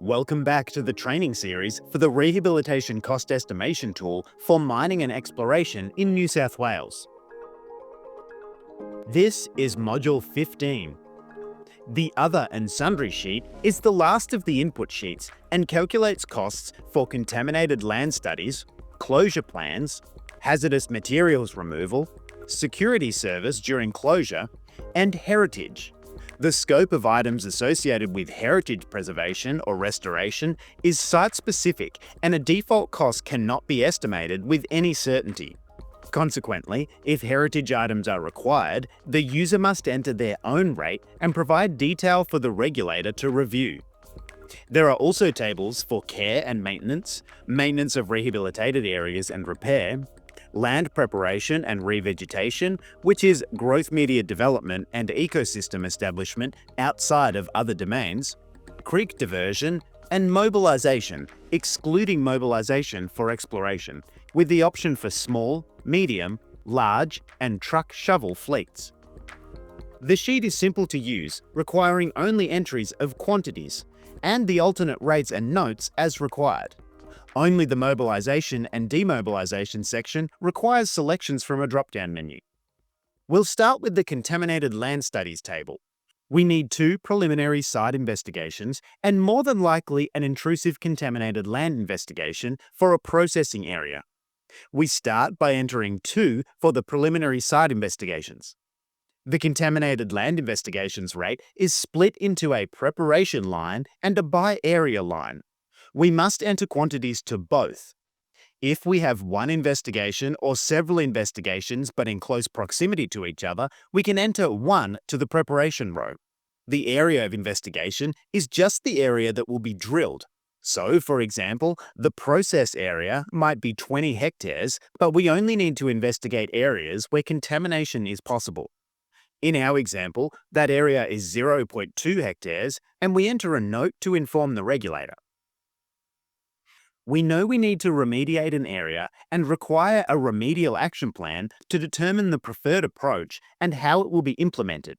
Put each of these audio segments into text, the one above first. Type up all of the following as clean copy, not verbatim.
Welcome back to the training series for the Rehabilitation Cost Estimation tool for mining and exploration in New South Wales. This is Module 15. The Other and Sundry sheet is the last of the input sheets and calculates costs for contaminated land studies, closure plans, hazardous materials removal, security service during closure, and heritage. The scope of items associated with heritage preservation or restoration is site-specific, and a default cost cannot be estimated with any certainty. Consequently, if heritage items are required, the user must enter their own rate and provide detail for the regulator to review. There are also tables for care and maintenance, maintenance of rehabilitated areas and repair, land preparation and revegetation, which is growth media development and ecosystem establishment outside of other domains, creek diversion, and mobilization, excluding mobilization for exploration, with the option for small, medium, large, and truck shovel fleets. The sheet is simple to use, requiring only entries of quantities, and the alternate rates and notes as required. Only the mobilization and demobilization section requires selections from a drop-down menu. We'll start with the Contaminated Land Studies table. We need 2 preliminary site investigations and more than likely an intrusive contaminated land investigation for a processing area. We start by entering 2 for the preliminary site investigations. The contaminated land investigations rate is split into a preparation line and a by area line. We must enter quantities to both. If we have one investigation or several investigations but in close proximity to each other, we can enter 1 to the preparation row. The area of investigation is just the area that will be drilled. So, for example, the process area might be 20 hectares, but we only need to investigate areas where contamination is possible. In our example, that area is 0.2 hectares, and we enter a note to inform the regulator. We know we need to remediate an area and require a remedial action plan to determine the preferred approach and how it will be implemented.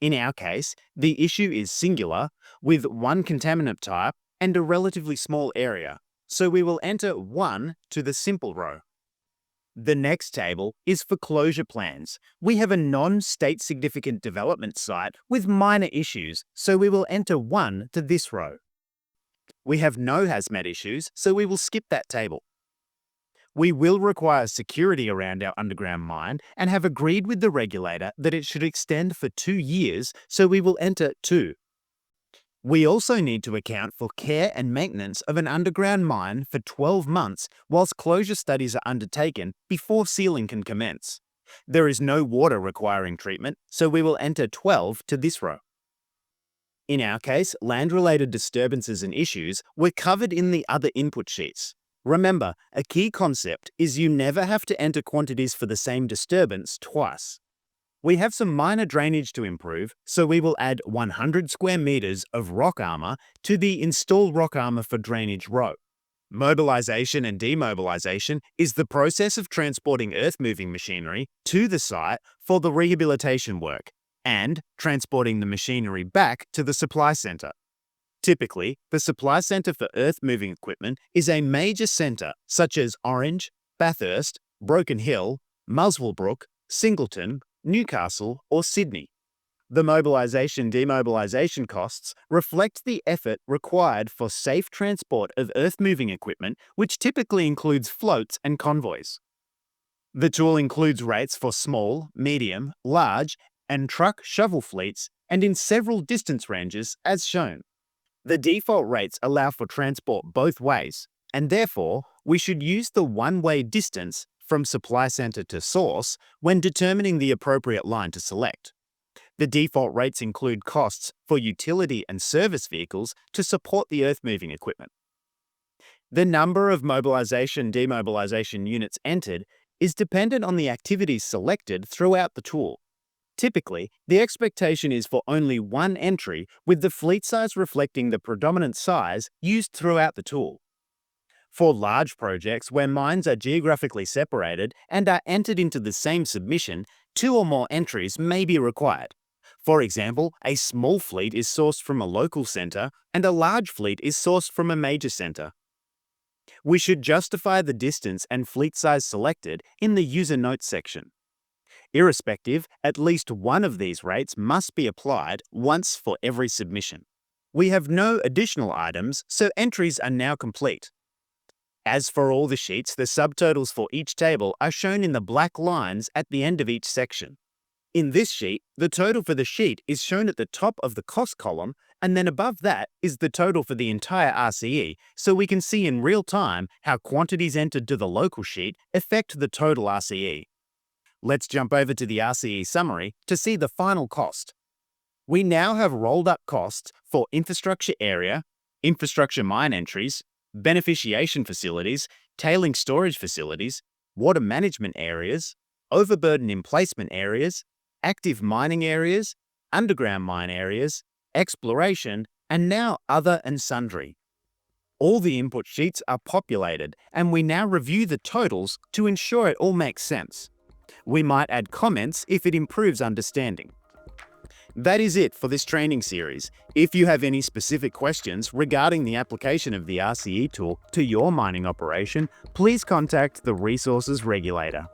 In our case, the issue is singular, with one contaminant type and a relatively small area, so we will enter 1 to the simple row. The next table is for closure plans. We have a non-state significant development site with minor issues, so we will enter 1 to this row. We have no hazmat issues, so we will skip that table. We will require security around our underground mine and have agreed with the regulator that it should extend for 2 years, so we will enter 2. We also need to account for care and maintenance of an underground mine for 12 months whilst closure studies are undertaken before sealing can commence. There is no water requiring treatment, so we will enter 12 to this row. In our case, land-related disturbances and issues were covered in the other input sheets. Remember, a key concept is you never have to enter quantities for the same disturbance twice. We have some minor drainage to improve, so we will add 100 square meters of rock armor to the Install Rock Armor for Drainage row. Mobilization and demobilization is the process of transporting earth-moving machinery to the site for the rehabilitation work, and transporting the machinery back to the supply centre. Typically, the supply centre for earth-moving equipment is a major centre such as Orange, Bathurst, Broken Hill, Muswellbrook, Singleton, Newcastle, or Sydney. The mobilisation-demobilisation costs reflect the effort required for safe transport of earth-moving equipment, which typically includes floats and convoys. The tool includes rates for small, medium, large, and truck shovel fleets, and in several distance ranges as shown. The default rates allow for transport both ways, and therefore we should use the one-way distance from supply centre to source when determining the appropriate line to select. The default rates include costs for utility and service vehicles to support the earth-moving equipment. The number of mobilisation-demobilisation units entered is dependent on the activities selected throughout the tool. Typically, the expectation is for only 1 entry, with the fleet size reflecting the predominant size used throughout the tool. For large projects where mines are geographically separated and are entered into the same submission, 2 or more entries may be required. For example, a small fleet is sourced from a local center and a large fleet is sourced from a major center. We should justify the distance and fleet size selected in the user notes section. Irrespective, at least one of these rates must be applied once for every submission. We have no additional items, so entries are now complete. As for all the sheets, the subtotals for each table are shown in the black lines at the end of each section. In this sheet, the total for the sheet is shown at the top of the cost column, and then above that is the total for the entire RCE, so we can see in real time how quantities entered to the local sheet affect the total RCE. Let's jump over to the RCE summary to see the final cost. We now have rolled up costs for infrastructure area, infrastructure mine entries, beneficiation facilities, tailing storage facilities, water management areas, overburden emplacement areas, active mining areas, underground mine areas, exploration, and now other and sundry. All the input sheets are populated, and we now review the totals to ensure it all makes sense. We might add comments if it improves understanding. That is it for this training series. If you have any specific questions regarding the application of the RCE tool to your mining operation, please contact the Resources Regulator.